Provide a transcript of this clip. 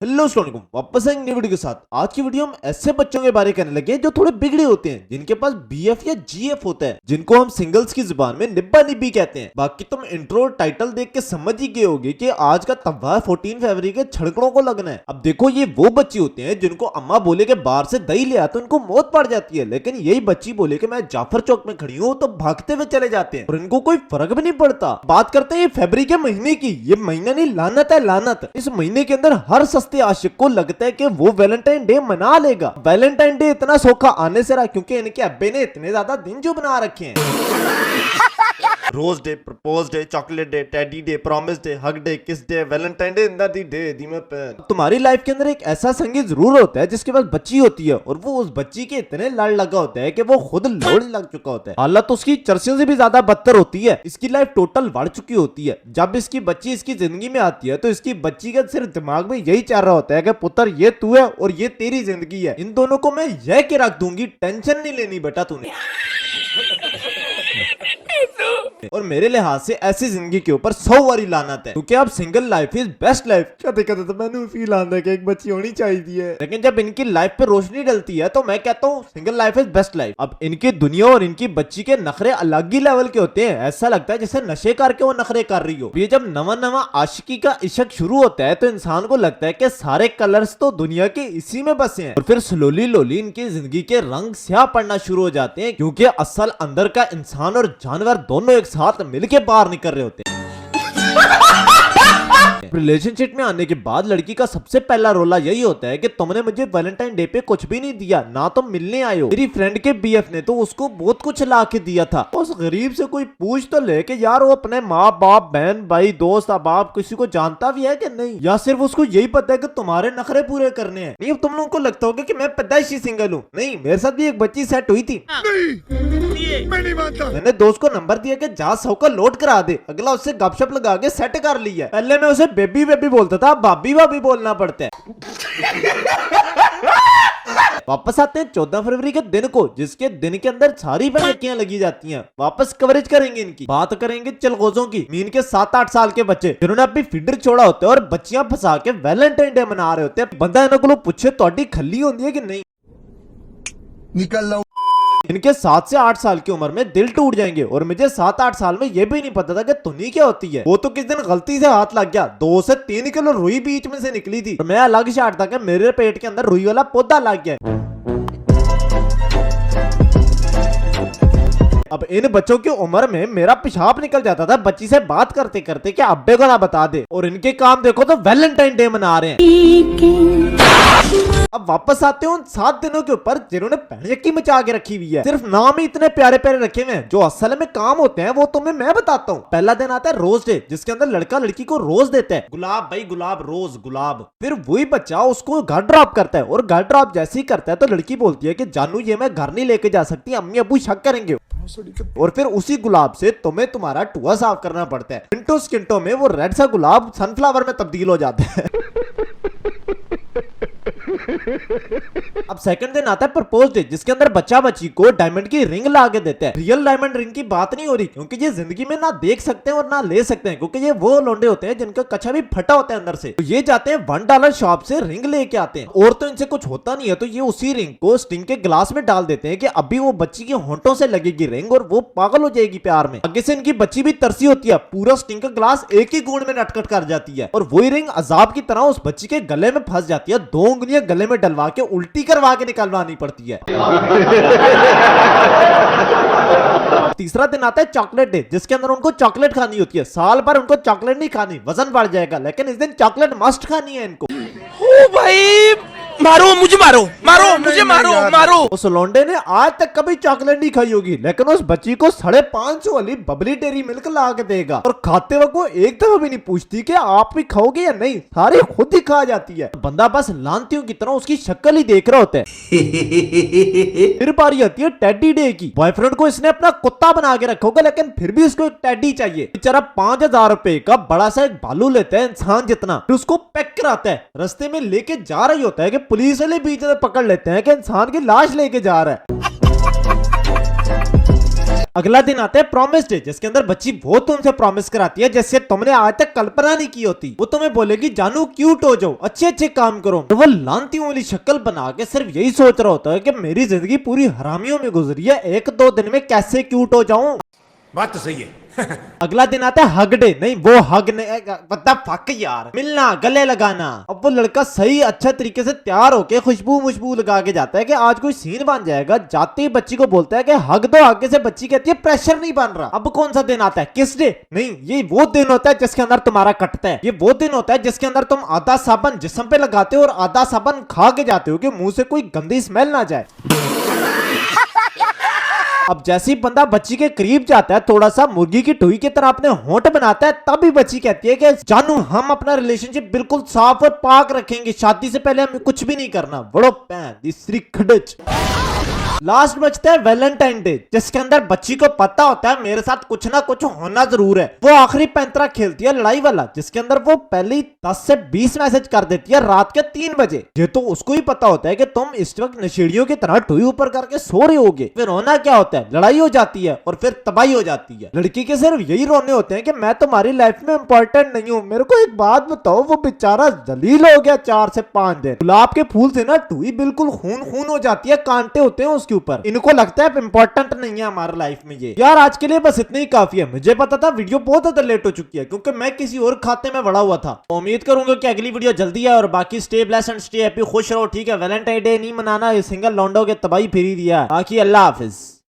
Hello अस्सलाम वालेकुम, वापस आएंगे वीडियो के साथ। आज की वीडियो हम ऐसे बच्चों के बारे में करने लगे जो थोड़े बिगड़े होते हैं, जिनके पास बीएफ या जीएफ होता है, जिनको हम सिंगल्स की जुबान में निब्बा निब्बी कहते हैं। बाकी तुम इंट्रो और टाइटल देख के समझ ही गए होगे कि आज का त्योहार 14 फरवरी के छड़कड़ों को लगना है। अब देखो, ये वो बच्चे होते हैं जिनको अम्मा बोले के बाहर से दही ले आते, उनको मौत पड़ जाती है, लेकिन यही बच्ची बोले कि मैं जाफर चौक में खड़ी हूँ तो भागते हुए चले जाते हैं और इनको कोई फर्क भी नहीं पड़ता। बात करते हैं ये फरवरी के महीने की। ये महीना नहीं, लानत है लानत। इस महीने के अंदर हर सस्ते आशिक को लगता है कि वो वैलेंटाइन डे मना लेगा। वैलेंटाइन डे इतना सौखा आने से रहा क्योंकि इनके अब्बे ने इतने ज्यादा दिन जो बना रखे हैं। Rose day, propose day, chocolate day, teddy day, promise day, hug day, kiss day, Valentine day, इन दी डे दी में पेन। तुम्हारी लाइफ के अंदर एक ऐसा संगी जरूर होता है जिसके पास बच्ची होती है और वो उस बच्ची के इतने लड़ लगा होता है कि वो खुद लोड़ लग चुका होता है। हालत उसकी चर्चियों से भी ज्यादा बदतर होती है। इसकी लाइफ टोटल बढ़ चुकी होती है। जब इसकी बच्ची इसकी जिंदगी में आती है तो इसकी बच्ची का सिर्फ दिमाग में यही चल रहा होता है कि पुत्र ये तू है और ये तेरी जिंदगी है। इन दोनों को मैं यह के रख दूंगी, टेंशन नहीं लेनी बेटा तूने। और मेरे लिहाज से ऐसी जिंदगी के ऊपर 100 वारी लानत है, क्योंकि अब single life is best life. कहते कहते तो मैंने फील आता है कि एक बच्ची होनी चाहिए, लेकिन जब इनकी लाइफ पे रोशनी डलती है तो मैं कहता हूँ single life is best life. अब इनकी दुनिया और इनकी बच्ची के नखरे अलग ही लेवल के होते हैं। ऐसा लगता है जैसे नशे करके वो नखरे कर रही हो। ये जब नवा नवा आशिकी का इश्क शुरू होता है तो इंसान को लगता है कि सारे कलर्स तो दुनिया के इसी में बसे हैं, और फिर स्लोली लोली इनकी जिंदगी के रंग स्याह पड़ना शुरू हो जाते हैं, क्योंकि असल अंदर का इंसान और जानवर दोनों एक साथ मिलके बाहर निकल रहे होते हैं। रिलेशनशिप में आने के बाद लड़की का सबसे पहला रोला यही होता है कि तुमने मुझे वैलेंटाइन डे पे कुछ भी नहीं दिया, ना तुम मिलने आए हो। मेरी फ्रेंड के बीएफ ने तो उसको बहुत कुछ ला के दिया था। उस गरीब से कोई पूछ तो ले कि यार वो अपने माँ बाप, बहन भाई, दोस्त अहबाब किसी को जानता भी है कि नहीं, या सिर्फ उसको यही पता है कि तुम्हारे नखरे पूरे करने हैं। नहीं, तुम लोगों को लगता होगा कि मैं पैदाइशी सिंगल हूँ। नहीं, मेरे साथ भी एक बच्ची सेट हुई थी। मैं नहीं मानता। मैंने दोस्त को नंबर दिया कि जा 100 का लोड करा दे, अगला उससे गपशप लगा के सेट कर लिया। पहले मैं उसे बेबी बेबी बोलता था, भाभी भाभी बोलना पड़ता है। वापस आते हैं 14 फरवरी के दिन को, जिसके दिन के अंदर सारी लड़कियां लगी जाती हैं। वापस कवरेज करेंगे इनकी। बात करेंगे चलगोजों की, मीन के 7-8 साल के बच्चे जिन्होंने अपनी फीडर छोड़ा होता है और बच्चियां फंसा के वैलेंटाइन डे मना रहे होते हैं। बंदा इन्हों को पूछे तोड़ी खली होती है कि नहीं, निकल लो। इनके 7 से 8 साल की उम्र में दिल टूट जाएंगे, और मुझे 7-8 साल में ये भी नहीं पता था कि तुनी क्या होती है। वो तो किस दिन गलती से हाथ लग गया, 2 से 3 किलो रुई बीच में से निकली थी। मैं अलग शाट था कि मेरे पेट के अंदर रुई वाला पौधा लग गया। अब इन बच्चों की उम्र में मेरा पेशाब निकल जाता था बच्ची से बात करते करते कि अब्बे को ना बता दे, और इनके काम देखो तो वैलेंटाइन डे मना रहे हैं। अब वापस आते हैं उन 7 दिनों के ऊपर जिन्होंने पैनियकी मचा के रखी हुई है। सिर्फ नाम ही इतने प्यारे प्यारे रखे हुए हैं, जो असल में काम होते हैं वो तुम्हें मैं बताता हूँ। पहला दिन आता है रोज डे, जिसके अंदर लड़का लड़की को रोज देता है, गुलाब भाई गुलाब, रोज गुलाब। फिर वही बच्चा उसको घर ड्रॉप करता है, और घर ड्रॉप जैसे ही करता है तो लड़की बोलती है कि जानू ये मैं घर नहीं लेके जा सकती, अम्मी अबू शक करेंगे। और फिर उसी गुलाब से तुम्हें तुम्हारा टुआ साफ करना पड़ता है। मिनटों सेकंडों में वो रेड सा गुलाब सनफ्लावर में तब्दील हो जाता है। अब सेकंड दिन आता है प्रपोज डे, जिसके अंदर बच्चा बच्ची को डायमंड की रिंग ला के देते हैं। रियल डायमंड रिंग की बात नहीं हो रही, क्योंकि ये जिंदगी में ना देख सकते हैं और ना ले सकते हैं, क्योंकि ये वो लोंडे होते हैं जिनका कच्चा भी फटा होता है अंदर से। तो ये जाते हैं $1 शॉप से रिंग लेके आते हैं, और तो इनसे कुछ होता नहीं है तो ये उसी रिंग को स्टिंग के ग्लास में डाल देते हैं कि अभी वो बच्ची के होंठों से लगेगी रिंग और वो पागल हो जाएगी प्यार में। आगे से इनकी बच्ची भी तरसी होती है, पूरा स्टिंग का ग्लास एक ही गुण में नटखट कर जाती है, और वही रिंग अजाब की तरह उस बच्ची के गले में फंस जाती है। 2 उंगलियां गले में डलवा के उल्टी करवा के निकलवानी पड़ती है। तीसरा दिन आता है चॉकलेट डे, जिसके अंदर उनको चॉकलेट खानी होती है। साल भर उनको चॉकलेट नहीं खानी, वजन बढ़ जाएगा, लेकिन इस दिन चॉकलेट मस्ट खानी है इनको। ओ भाई मारो मुझे, मारो मारो मुझे, मारो मारो। उस लोंडे ने आज तक कभी चॉकलेट नहीं खाई होगी, लेकिन उस बच्ची को 550 वाली बबली डेरी मिल्क ला के देगा, और खाते वक्त वो एक दफा भी नहीं पूछती कि आप भी खाओगे या नहीं, सारी खुद ही खा जाती है। बंदा बस लानतियों की तरह उसकी शक्ल ही देख रहा होता है। फिर बारी आती है टेडी डे की। बॉयफ्रेंड को इसने अपना कुत्ता बना के रखा होगा, लेकिन फिर भी इसको एक टेडी चाहिए। बेचारा 5000 रुपए का बड़ा सा एक भालू लेता है, इंसान जितना, फिर उसको पैक कराता है। रास्ते में लेके जा रही होता है कि पुलिस वाले बीच में पकड़ लेते हैं कि इंसान की लाश लेके जा रहा है। अगला दिन आता है प्रॉमिस डे, जिसके अंदर बच्ची वो तुमसे प्रॉमिस कराती है जैसे तुमने आज तक कल्पना नहीं की होती। वो तुम्हें बोलेगी जानू क्यूट हो जाओ, अच्छे अच्छे काम करो, तो वो लानती वाली शक्ल बना के सिर्फ यही सोच रहा होता है कि मेरी जिंदगी पूरी हरामियों में गुजरी है, एक दो दिन में कैसे क्यूट हो जाऊं। बात तो सही है। अगला दिन आता है हग डे। नहीं वो हग नहीं, पता फक यार, मिलना, गले लगाना। अब वो लड़का सही अच्छा तरीके से तैयार होके खुशबू लगा के जाता है कि आज कोई सीन बन जाएगा, जाते ही बच्ची को बोलता है कि हग दो, आगे से बच्ची कहती है प्रेशर नहीं बन रहा। अब कौन सा दिन आता है, किस डे? नहीं, ये वो दिन होता है जिसके अंदर तुम्हारा कटता है। ये वो दिन होता है जिसके अंदर तुम आधा साबन जिस्म पे लगाते हो और आधा साबन खा के जाते हो कि मुंह से कोई गंदी स्मेल ना जाए। अब जैसे ही बंदा बच्ची के करीब जाता है, थोड़ा सा मुर्गी की टुई की तरह अपने होंठ बनाता है, तभी बच्ची कहती है कि जानू हम अपना रिलेशनशिप बिल्कुल साफ और पाक रखेंगे, शादी से पहले हमें कुछ भी नहीं करना। बड़ो पैन तीसरी खडच। लास्ट बचता है वैलेंटाइन डे, जिसके अंदर बच्ची को पता होता है मेरे साथ कुछ ना कुछ होना जरूर है। वो आखिरी पैंतरा खेलती है लड़ाई वाला, जिसके अंदर वो पहले ही 10 से 20 मैसेज कर देती है रात के 3 बजे। ये तो उसको ही पता होता है कि तुम इस वक्त नशेड़ियों की तरह टुई ऊपर करके सो रहे होगे। फिर होना क्या होता है, लड़ाई हो जाती है और फिर तबाही हो जाती है। लड़की के सिर्फ यही रोने होते हैं कि मैं तुम्हारी लाइफ में इंपॉर्टेंट नहीं हूँ। मेरे को एक बात बताओ, वो बेचारा जलील हो गया 4 से 5 दिन। गुलाब के फूल से ना टुई बिल्कुल खून हो जाती है, कांटे होते हैं उसके ऊपर। इनको लगता है इंपॉर्टेंट नहीं है हमारी लाइफ में ये। यार आज के लिए बस इतना ही काफी है। मुझे पता था वीडियो बहुत ज्यादा लेट हो चुकी है क्योंकि मैं किसी और खाते में बड़ा हुआ था। उम्मीद करूंगा कि अगली वीडियो जल्दी है। और बाकी stay blessed and stay happy, खुश रहो, ठीक है। वैलेंटाइन डे नहीं मनाना, ये सिंगल लौंडो के तबाही फिरी दिया। बाकी अल्लाह हाफिज।